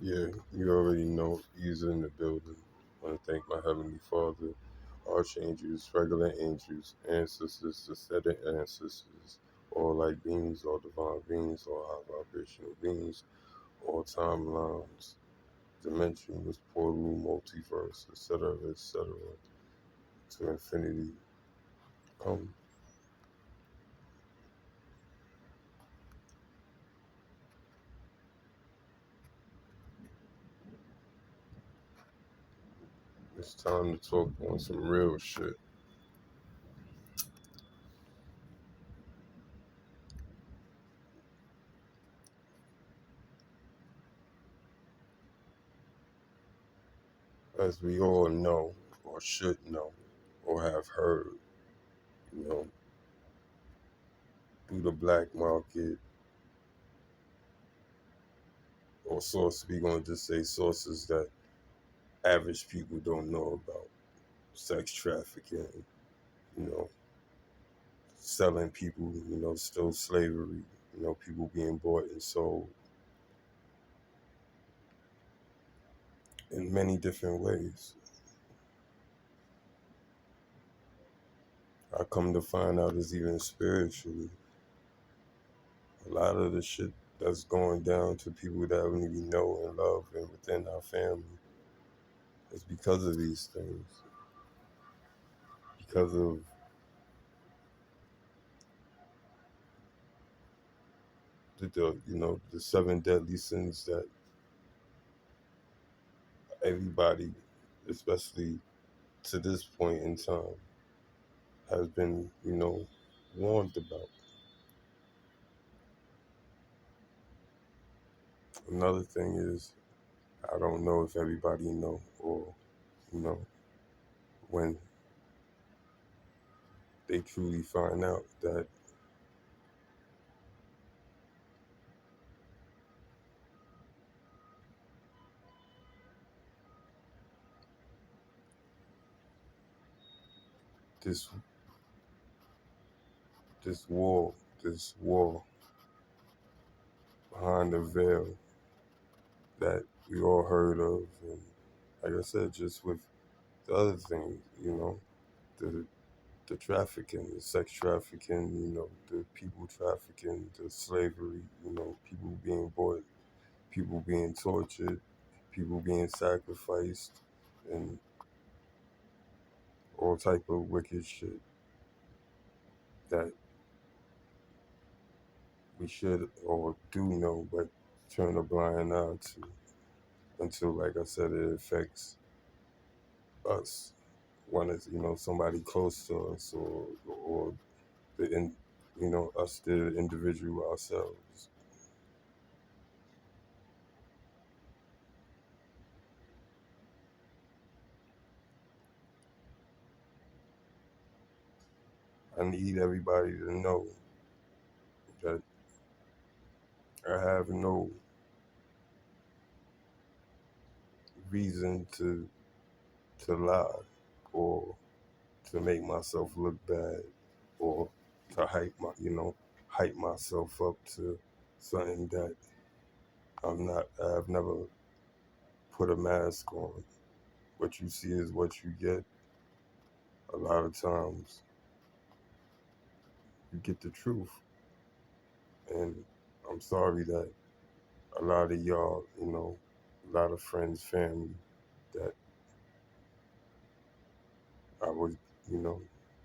Yeah, you already know he's in the building. I want to thank my Heavenly Father, archangels, regular angels, ancestors, ascended ancestors, all light beings, all divine beings, all high vibrational beings, all timelines, dimensions, portal, multiverse, etc., to infinity. Come, it's time to talk on some real shit. As we all know, or should know, or have heard, you know, through the black market, or sources, we're going to just say sources that average people don't know about. Sex trafficking, you know, selling people, still slavery, people being bought and sold in many different ways. I come to find out is even spiritually. A lot of the shit that's going down to people that we even know and love and within our family is because of these things. Because of the seven deadly sins that everybody, especially to this point in time, has been, warned about. Another thing is, I don't know if everybody know, or, you know, when they truly find out that this this war, this war behind the veil that we all heard of, and like I said, just with the other things, the the trafficking, the sex trafficking, the people trafficking, the slavery, people being bought, people being tortured, people being sacrificed, and all type of wicked shit that we should or do know, but turn a blind eye to until, like I said, it affects us. One is, somebody close to us, or us, the individual ourselves. I need everybody to know that I have no reason to lie, or to make myself look bad, or to hype myself up to something that I'm not. I've never put a mask on. What you see is what you get. A lot of times you get the truth, and I'm sorry that a lot of y'all, a lot of friends, family that I was,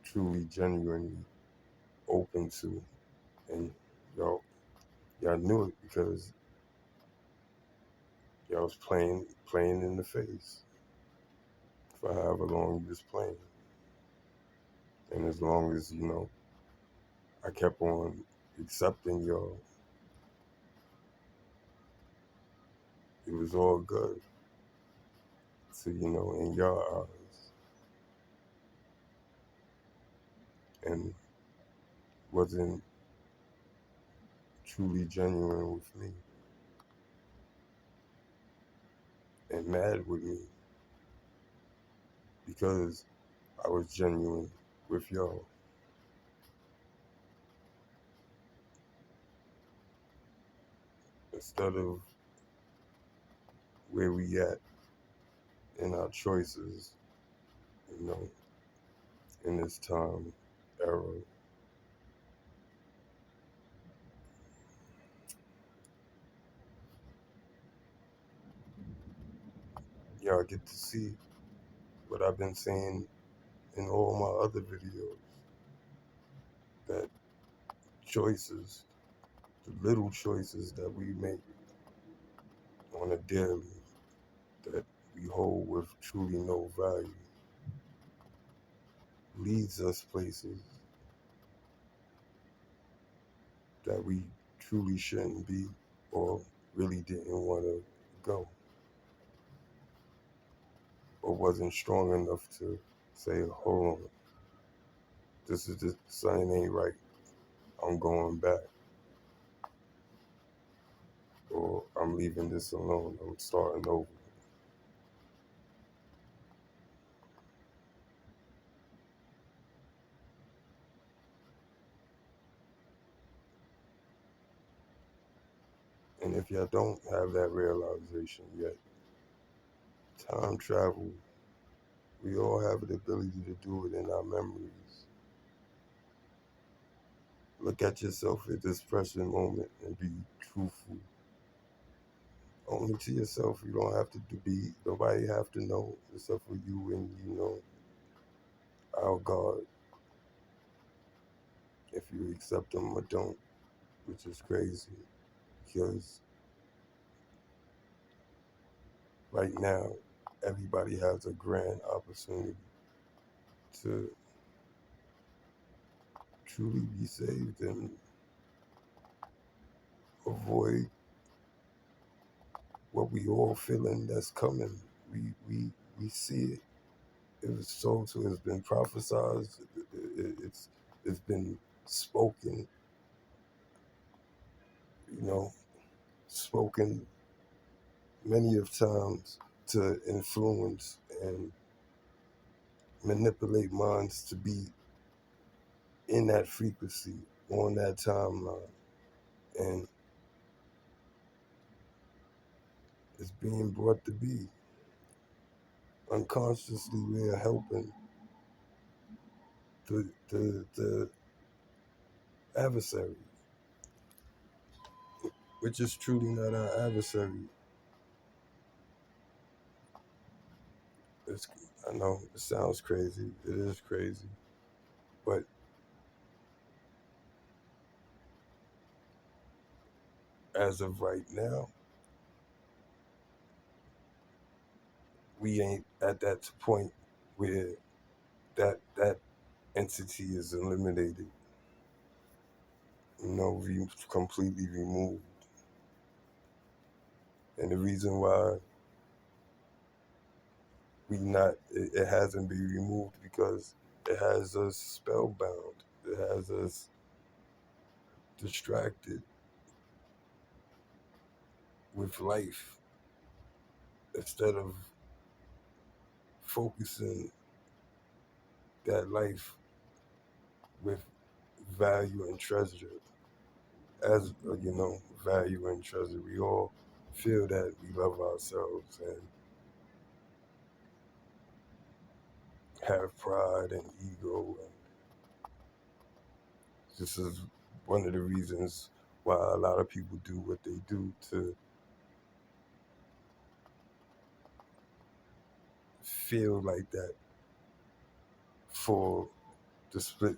truly, genuinely open to, and y'all, y'all knew it because y'all was playing in the face for however long you was playing, and as long as I kept on accepting y'all, it was all good. So in your eyes, and wasn't truly genuine with me and mad with me because I was genuine with y'all. Instead of where we at in our choices, you know, in this time era. Y'all get to see what I've been saying in all my other videos, that choices, the little choices that we make on a daily, that we hold with truly no value, leads us places that we truly shouldn't be or really didn't want to go, or wasn't strong enough to say, hold on, this is just, something ain't right, I'm going back, or I'm leaving this alone, I'm starting over. And if y'all don't have that realization yet, time travel, we all have the ability to do it in our memories. Look at yourself at this present moment and be truthful. Only to yourself. You don't have to be, nobody have to know except for you and, our God, if you accept them or don't, which is crazy. Because right now, everybody has a grand opportunity to truly be saved and avoid what we all feeling that's coming. We see it. It was told to. It's been prophesied. It's been spoken. You know, spoken many of times to influence and manipulate minds to be in that frequency on that timeline, and it's being brought to be. Unconsciously, we're helping the adversary, which is truly not our adversary. It's, I know it sounds crazy. It is crazy, but as of right now, we ain't at that point where that entity is eliminated. Completely removed. And the reason why it hasn't been removed, because it has us spellbound. It has us distracted with life instead of focusing that life with value and treasure. As value and treasure, we all feel that we love ourselves and have pride and ego. And this is one of the reasons why a lot of people do what they do, to feel like that for the split,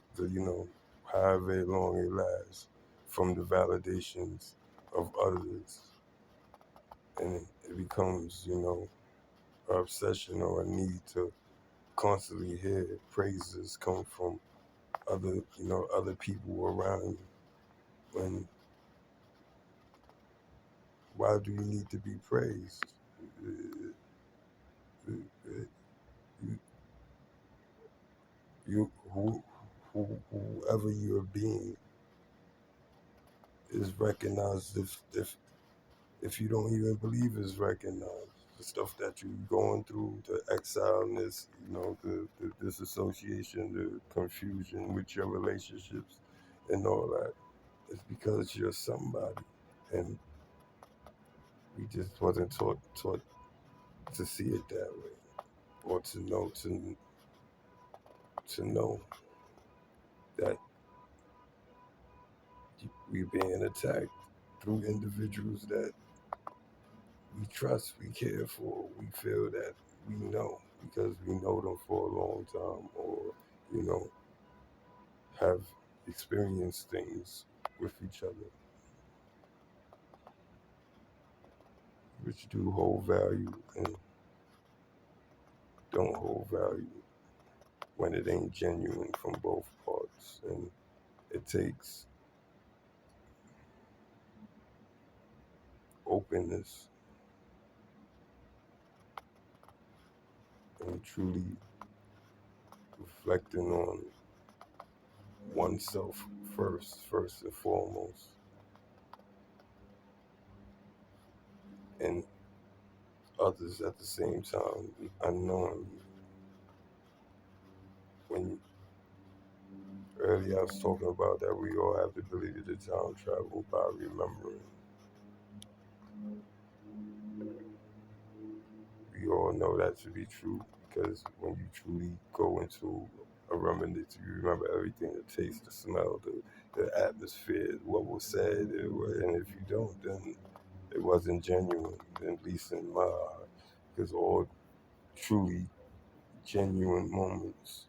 however long it lasts, from the validations of others. And it becomes, an obsession or a need to constantly hear praises come from other people around you. When, why do you need to be praised? You, whoever you're being is recognized, if you don't even believe is recognized. The stuff that you're going through, the exileness, the disassociation, the confusion with your relationships and all that, it's because you're somebody. And we just wasn't taught to see it that way, or to know that we're being attacked through individuals that we trust, we care for, we feel that we know because we know them for a long time, or you know, have experienced things with each other, which do hold value and don't hold value when it ain't genuine from both parts. And it takes openness and truly reflecting on oneself first and foremost, and others at the same time, unknowingly. When earlier I was talking about that we all have the ability to time travel by remembering. We all know that to be true because when you truly go into a reminiscence, you remember everything, the taste, the smell, the atmosphere, what was said, and if you don't, then it wasn't genuine, at least in my eye, because all truly genuine moments,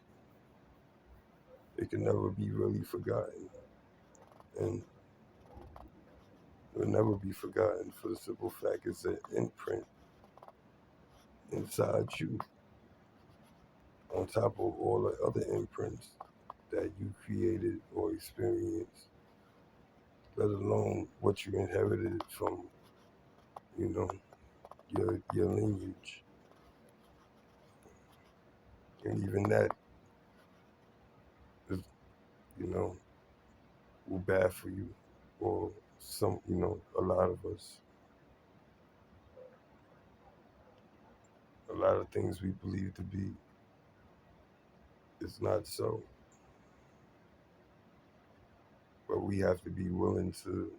it can never be really forgotten, and it will never be forgotten for the simple fact it's an imprint inside you, on top of all the other imprints that you created or experienced, let alone what you inherited from, you know, your lineage. And even that is, you know, will bad for you, or some, a lot of us. A lot of things we believe to be is not so. But we have to be willing to,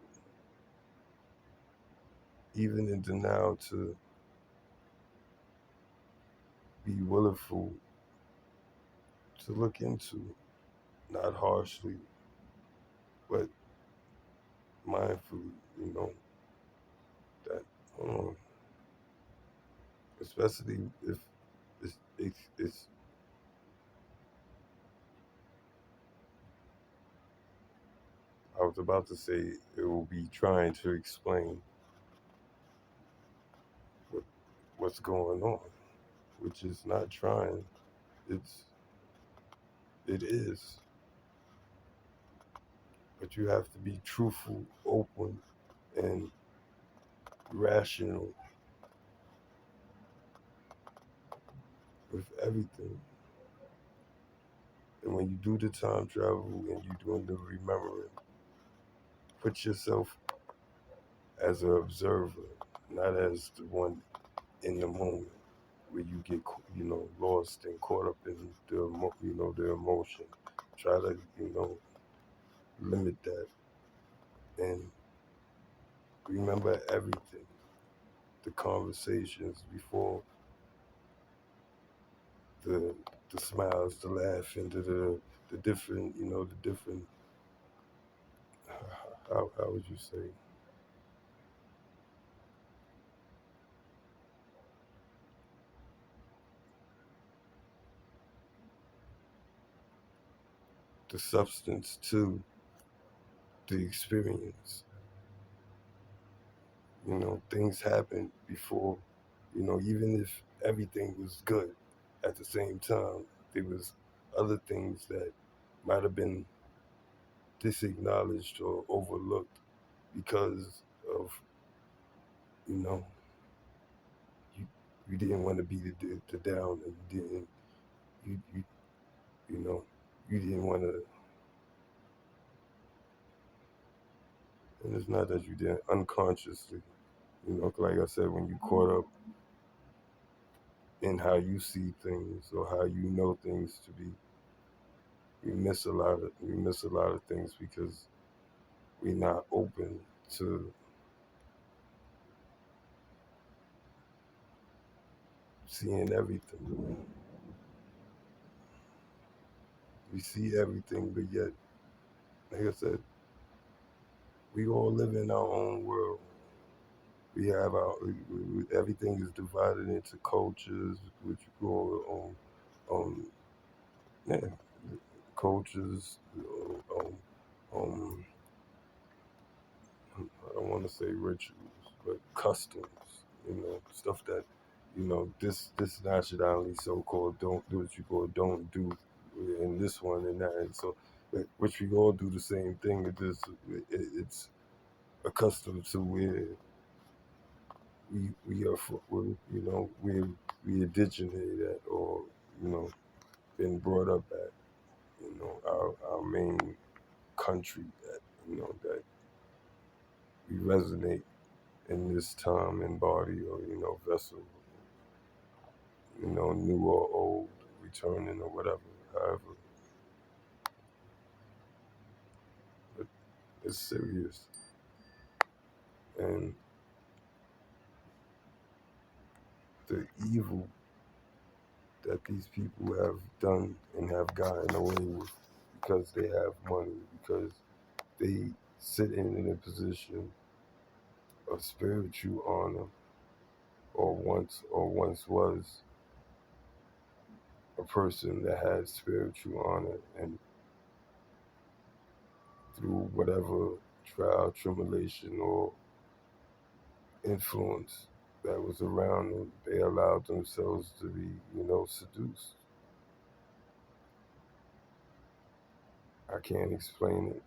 even in denial, to be willful to look into, not harshly, but mindfully, that, um, especially if it's I was about to say it will be trying to explain what, what's going on, which is not trying. It's it is, but you have to be truthful, open, and rational with everything. And when you do the time travel and you're doing the remembering, put yourself as an observer, not as the one in the moment where you get lost and caught up in the emotion. Try to limit that and remember everything, the conversations before, the the smiles, the laughing, the different, the different, how would you say, the substance to the experience. Things happen before, even if everything was good at the same time, there was other things that might have been disacknowledged or overlooked because of, you know, you, you didn't want to be the down, and you, you, you know, you didn't want to, and it's not that you didn't unconsciously, like I said, when you caught up in how you see things or how you know things to be, we miss a lot of things because we're not open to seeing everything. We see everything, but yet, like I said, we all live in our own world. We have everything is divided into cultures, which you call yeah, cultures, um, I don't want to say rituals, but customs. Stuff that this nationality so-called don't do what you call don't do, in this one and that, and so which we all do the same thing. It's accustomed to where we are from, we originated at, or been brought up at, our main country that that we resonate in this time and body, or vessel, new or old, returning or whatever. However, but it's serious, and the evil that these people have done and have gotten away with because they have money, because they sit in a position of spiritual honor, or once was a person that had spiritual honor, and through whatever trial, tribulation, or influence that was around them, they allowed themselves to be, seduced. I can't explain it,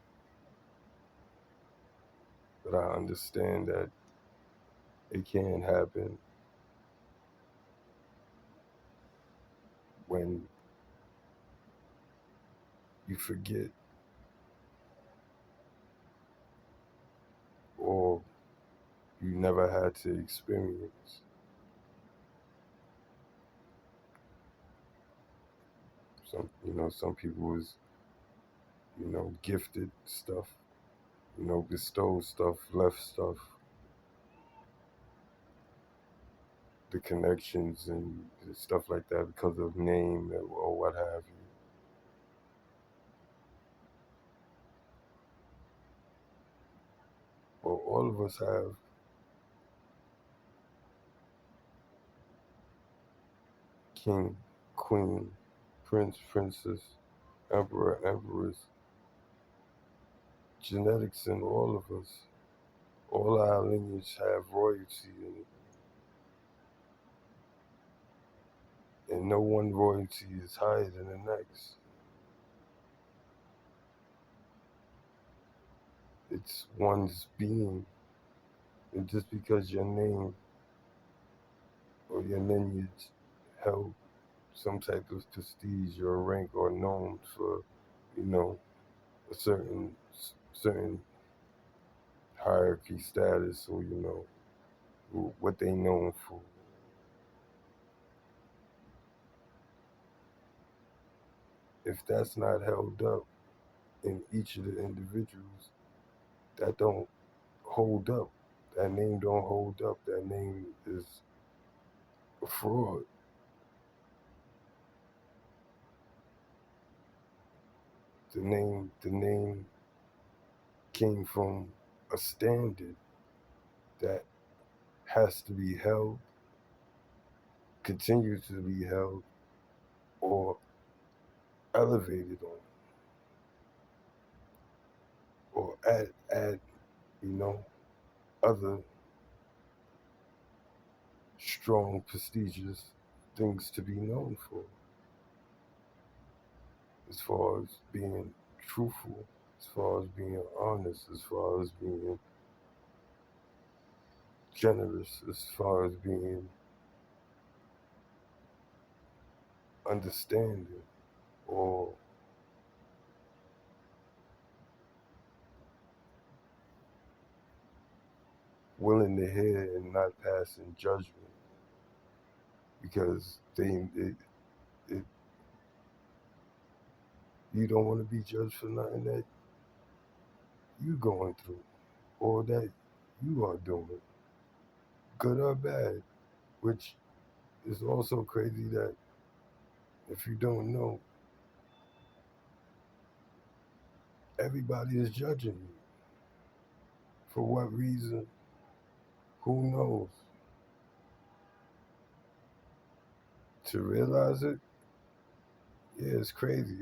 but I understand that it can happen when you forget, or you never had to experience. Some people was, gifted stuff, bestowed stuff, left stuff, the connections and stuff like that because of name or what have you. Well, all of us have king, queen, prince, princess, emperor, empress, genetics in all of us. All our lineage have royalty in it, and no one royalty is higher than the next. It's one's being, and just because your name or your lineage held some type of prestige or rank, or known for, you know, a certain hierarchy status, or what they known for. If that's not held up in each of the individuals, that don't hold up. That name don't hold up. That name is a fraud. The name came from a standard that has to be held, continues to be held, or elevated on, or add, you know, other strong, prestigious things to be known for, as far as being truthful, as far as being honest, as far as being generous, as far as being understanding, or willing to hear and not passing judgment, because it, you don't want to be judged for nothing that you going through, or that you are doing, good or bad, which it's also crazy that if you don't know, everybody is judging you. For what reason? Who knows? To realize it, yeah, it's crazy.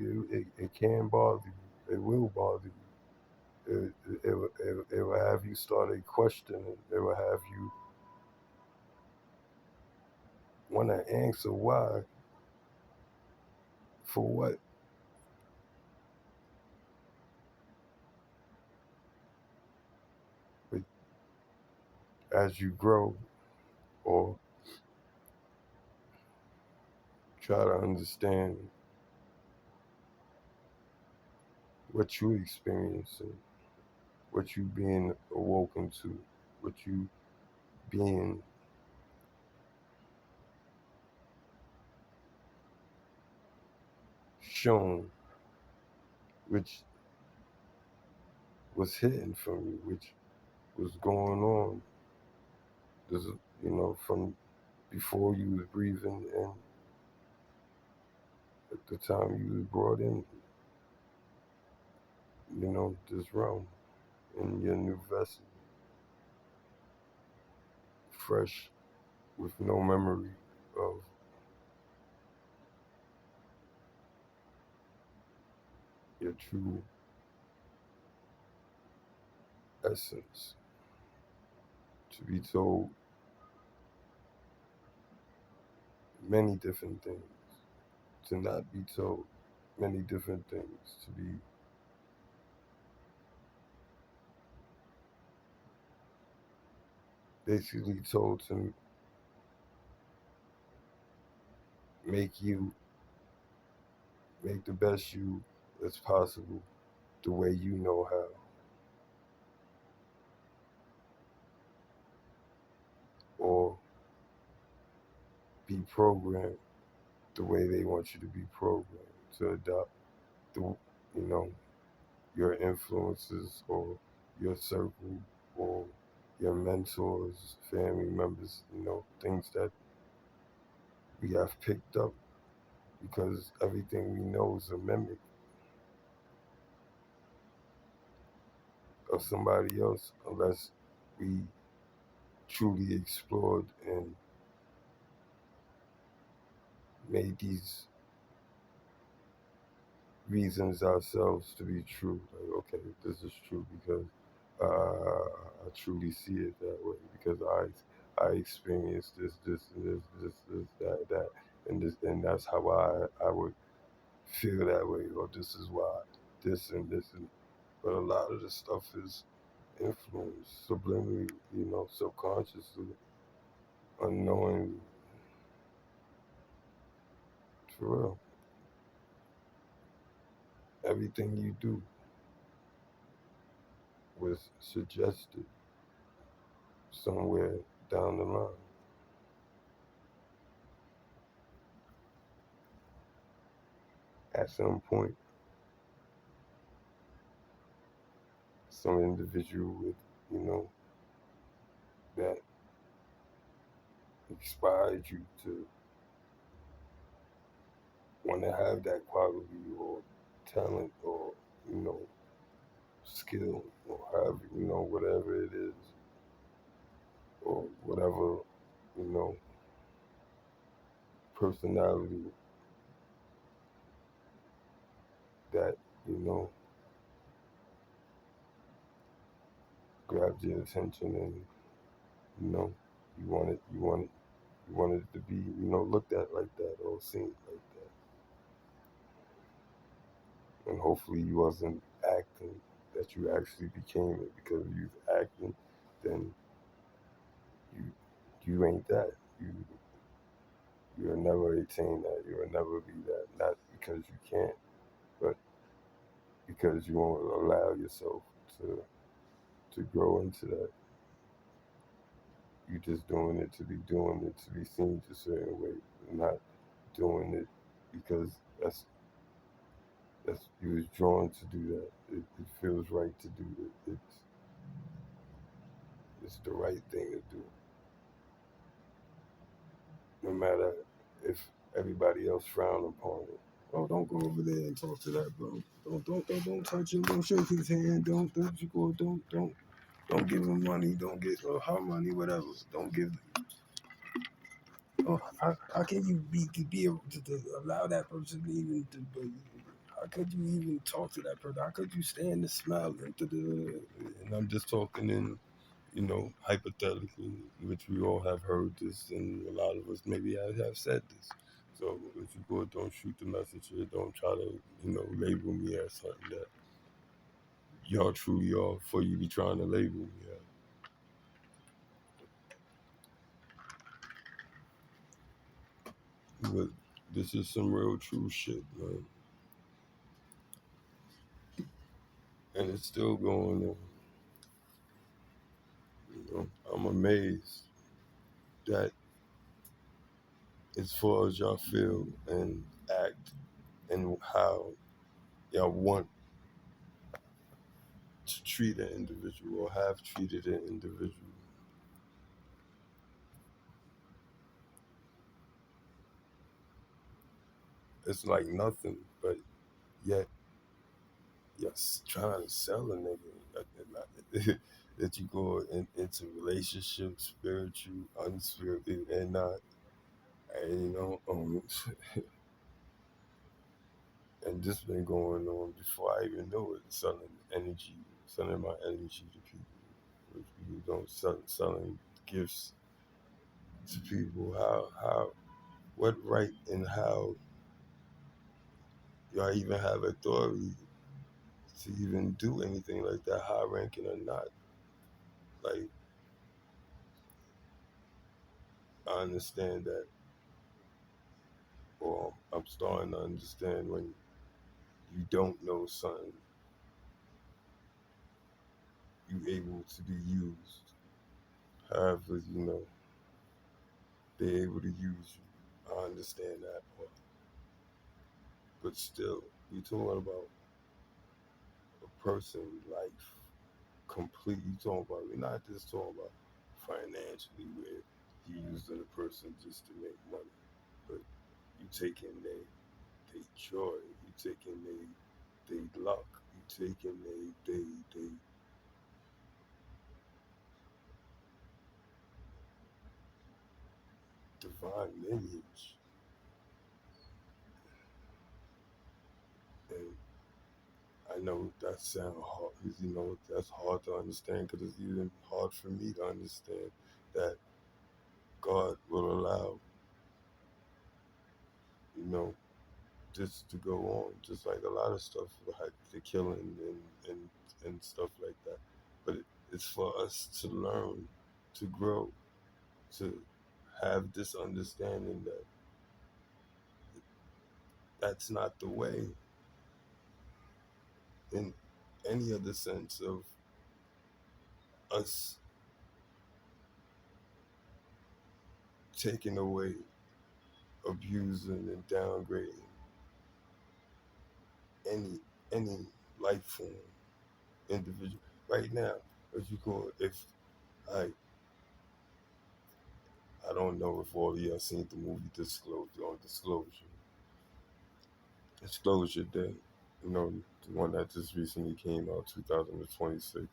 It can bother you. It will bother you. It will have you start a questioning. It will have you want to answer why, for what. But as you grow or try to understand what you experiencing, what you being awoken to, what you being shown, which was hidden from you, which was going on. This, from before you was breathing and at the time you was brought in, this realm in your new vessel, fresh with no memory of your true essence, to be told many different things, to not be told many different things, to be basically told to make you make the best you as possible the way you know how, or be programmed the way they want you to be programmed, to adopt the you know your influences or your circle or your mentors, family members, things that we have picked up because everything we know is a mimic of somebody else unless we truly explored and made these reasons ourselves to be true. Like, okay, this is true because I truly see it that way because I experienced this, that, and that's how I would feel that way, or this is why, this and this, but a lot of the stuff is influenced subliminally, subconsciously, unknowingly, for real. Everything you do was suggested somewhere down the line. At some point, some individual would, you know, that inspired you to want to have that quality or talent or, you know, skill or have, whatever it is or whatever, you know, personality that, you know, grabbed your attention and, you know, you wanted it to be, looked at like that or seen like that. And hopefully you wasn't acting that you actually became it, because if you was acting, then you you ain't that. You'll never attain that. You'll never be that. Not because you can't, but because you won't allow yourself to grow into that. You just doing it to be doing it, to be seen a certain way, not doing it because that's you was drawn to do that. It feels right to do it. It's the right thing to do. no matter if everybody else frown upon it. Oh, don't go over there and talk to that bro. Don't touch him. Don't shake his hand. Don't you go. Don't give him money. Don't get her money. Whatever. Don't give. Oh, how can you be able to allow that person even to? How could you even talk to that person? How could you stand the smell? And I'm just talking in, hypothetically, which we all have heard this, and a lot of us maybe have said this. So if you go, don't shoot the messenger. Don't try to, label me as something that y'all truly are for you be trying to label me as. But this is some real true shit, man. And it's still going on. I'm amazed that as far as y'all feel and act and how y'all want to treat an individual or have treated an individual. It's like nothing, but yet you're trying to sell a nigga that you go into relationships, spiritual, unspiritual, and not, and and this been going on before I even know it. Selling my energy to people. If you don't selling gifts to people, what right and how y'all even have authority to even do anything like that, high ranking or not? Like, I understand that, or I'm starting to understand when you don't know something, you able to be used. However, they able to use you. I understand that part. But still, we talking about a person's life completely. Talking about, we're not just talking about financially where you using a person just to make money, but you taking they joy, you taking they luck, you taking they divine lineage. And I know that sounds hard, that's hard to understand because it's even hard for me to understand that God will allow, you know, this to go on, just like a lot of stuff, like the killing and stuff like that. But it's for us to learn, to grow, to have this understanding that that's not the way in any other sense of us taking away, abusing, and downgrading any any life form, individual. Right now, if you go, if I I don't know if all of y'all seen the movie Disclosure Day. The one that just recently came out, 2026.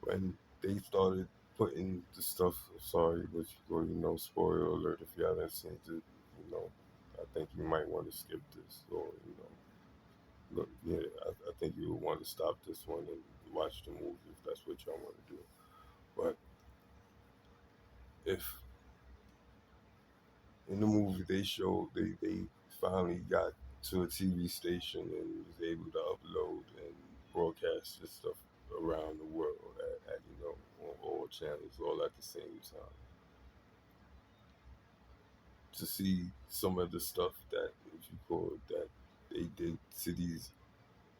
When they started putting the stuff, sorry, but spoiler alert if you haven't seen it, I think you might want to skip this, or look, yeah, I think you would want to stop this one and watch the movie if that's what y'all want to do. But if in the movie they showed they finally got to a TV station and was able to upload and broadcast this stuff around the world at on all channels all at the same time, to see some of the stuff that, what you call it, that they did to these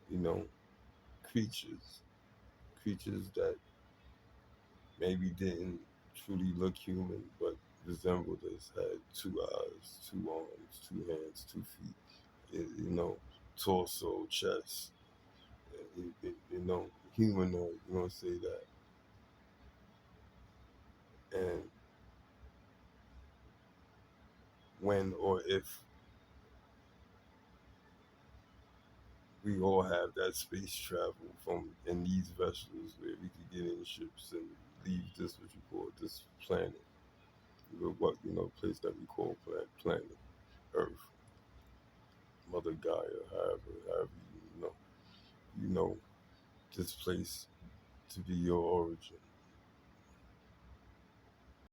you know creatures, that maybe didn't truly look human but resembled us, had two eyes, two arms, two hands, 2 feet, torso, chest, humanoid, say that. when or if we all have that space travel from in these vessels where we could get in ships and leave this what you call this planet, what place that we call planet Earth, Mother Gaia, however you know this place to be your origin.